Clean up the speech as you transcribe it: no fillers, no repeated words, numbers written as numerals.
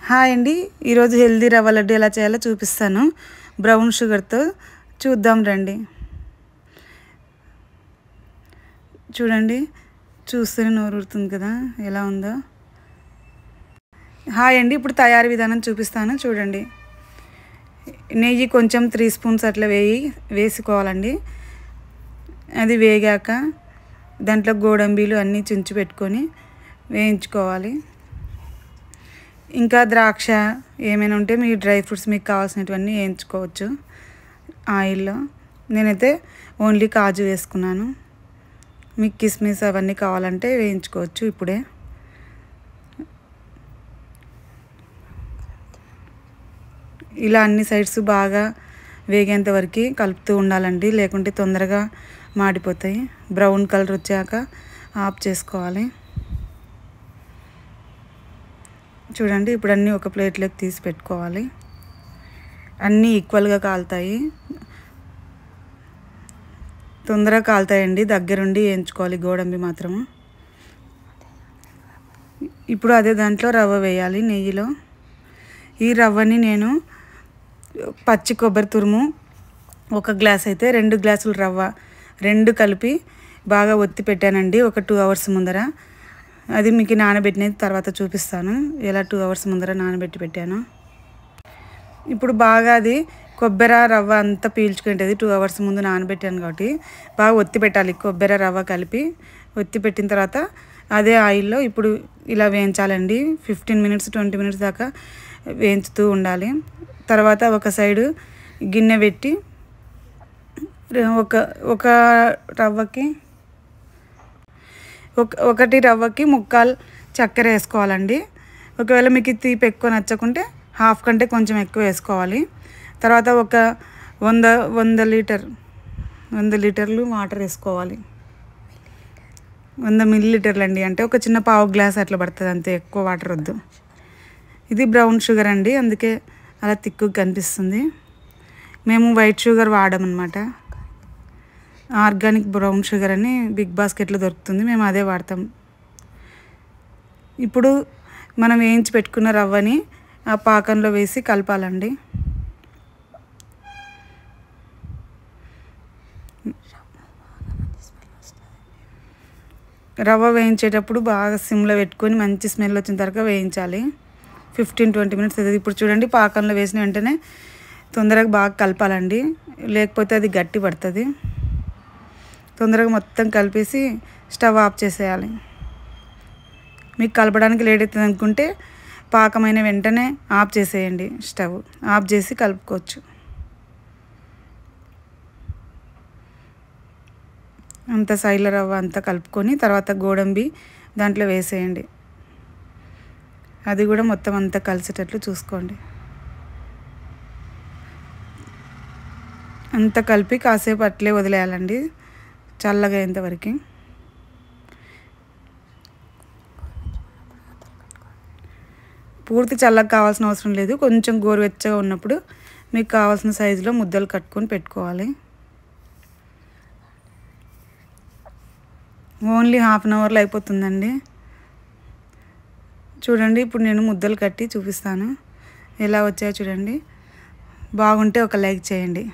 Hi అండి, ఈరోజు healthy రవ్వ లడ్డు ఎలా చేయాలో చూపిస్తాను. బ్రౌన్ షుగర్తో చూద్దాం రండి. చూడండి, చూస్తేనే నోరుతుంది కదా ఎలా ఉందో. హాయ్ అండి, ఇప్పుడు తయారీ విధానం చూపిస్తాను చూడండి. నెయ్యి కొంచెం 3 స్పూన్స్ అట్లా వేసుకోవాలండి. అది వేగాక దాంట్లో గోడంబీలు అన్నీ చుంచి పెట్టుకొని వేయించుకోవాలి. ఇంకా ద్రాక్ష ఏమైనా ఉంటే మీ డ్రై ఫ్రూట్స్ మీకు కావాల్సినవన్నీ వేయించుకోవచ్చు ఆయిల్లో. నేనైతే ఓన్లీ కాజు వేసుకున్నాను. మీకు కిస్మిస్ అవన్నీ కావాలంటే వేయించుకోవచ్చు ఇప్పుడే. ఇలా అన్ని సైడ్స్ బాగా వేగేంత వరకు కలుపుతూ ఉండాలండి, లేకుంటే తొందరగా మాడిపోతాయి. బ్రౌన్ కలర్ వచ్చాక ఆఫ్ చేసుకోవాలి. చూడండి, ఇప్పుడు అన్నీ ఒక ప్లేట్లోకి తీసి పెట్టుకోవాలి. అన్నీ ఈక్వల్గా కాలుతాయి, తొందరగా కాలుతాయండి. దగ్గరుండి వేయించుకోవాలి గోడంబి మాత్రము. ఇప్పుడు అదే దాంట్లో రవ్వ వేయాలి నెయ్యిలో. ఈ రవ్వని నేను పచ్చి కొబ్బరి తురుము 1 గ్లాస్ అయితే 2 గ్లాసులు రవ్వ 2 కలిపి బాగా ఒత్తి పెట్టానండి ఒక 2 అవర్స్ ముందర. అది మీకు నానబెట్టినది తర్వాత చూపిస్తాను ఎలా 2 అవర్స్ ముందర నానబెట్టి పెట్టాను. ఇప్పుడు బాగా అది కొబ్బరి రవ్వ అంతా పీల్చుకుంటుంది. 2 అవర్స్ ముందు నానబెట్టాను కాబట్టి బాగా ఒత్తి పెట్టాలి. కొబ్బరి రవ్వ కలిపి ఒత్తి పెట్టిన తర్వాత అదే ఆయిల్లో ఇప్పుడు ఇలా వేయించాలండి. 15 మినిట్స్ 20 మినిట్స్ దాకా వేయించుతూ ఉండాలి. తర్వాత ఒక సైడు గిన్నె పెట్టి ఒక రవ్వకి ఒకటి రవ్వకి 1/4 చక్కెర వేసుకోవాలండి. ఒకవేళ మీకు తీపి ఎక్కువ నచ్చకుంటే హాఫ్ కంటే కొంచెం ఎక్కువ వేసుకోవాలి. తర్వాత ఒక 100 లీటర్లు వాటర్ వేసుకోవాలి. 100 మిల్లీలీటర్లు అండి, అంటే ఒక చిన్న పావు గ్లాస్ అట్లా పడుతుంది అంతే, ఎక్కువ వాటర్ వద్దు. ఇది బ్రౌన్ షుగర్ అండి, అందుకే అలా తిక్కుగా కనిపిస్తుంది. మేము వైట్ షుగర్ వాడమన్నమాట. ఆర్గానిక్ బ్రౌన్ షుగర్ అని బిగ్ బాస్కెట్లో దొరుకుతుంది, మేము అదే వాడతాం. ఇప్పుడు మనం వేయించి పెట్టుకున్న రవ్వని ఆ పాకంలో వేసి కలపాలండి. రవ్వ వేయించేటప్పుడు బాగా సిమ్లో పెట్టుకొని మంచి స్మెల్ వచ్చిన తర్వాత వేయించాలి. 15-20 మినిట్స్ అవుతుంది. ఇప్పుడు చూడండి, పాకంలో వేసిన వెంటనే తొందరగా బాగా కలపాలండి, లేకపోతే అది గట్టి పడుతుంది. తొందరగా మొత్తం కలిపేసి స్టవ్ ఆఫ్ చేసేయాలి. మీకు కలపడానికి లేట్ అవుతుంది అనుకుంటే పాకమైన వెంటనే ఆఫ్ చేసేయండి. స్టవ్ ఆఫ్ చేసి కలుపుకోవచ్చు. అంత సైల రవ్వ అంతా కలుపుకొని తర్వాత గోడంబి దాంట్లో వేసేయండి. అది కూడా మొత్తం అంతా కలిసేటట్లు చూసుకోండి. అంతా కలిపి కాసేపు అట్లే వదిలేయాలండి చల్లగా అయ్యేంతవరకు. పూర్తి చల్లగా కావాల్సిన అవసరం లేదు, కొంచెం గోరువెచ్చగా ఉన్నప్పుడు మీకు కావాల్సిన సైజులో ముద్దలు కట్టుకొని పెట్టుకోవాలి. ఓన్లీ హాఫ్ అన్ అవర్లో అయిపోతుందండి. చూడండి, ఇప్పుడు నేను ముద్దలు కట్టి చూపిస్తాను ఎలా వచ్చాయో చూడండి. బాగుంటే ఒక లైక్ చేయండి.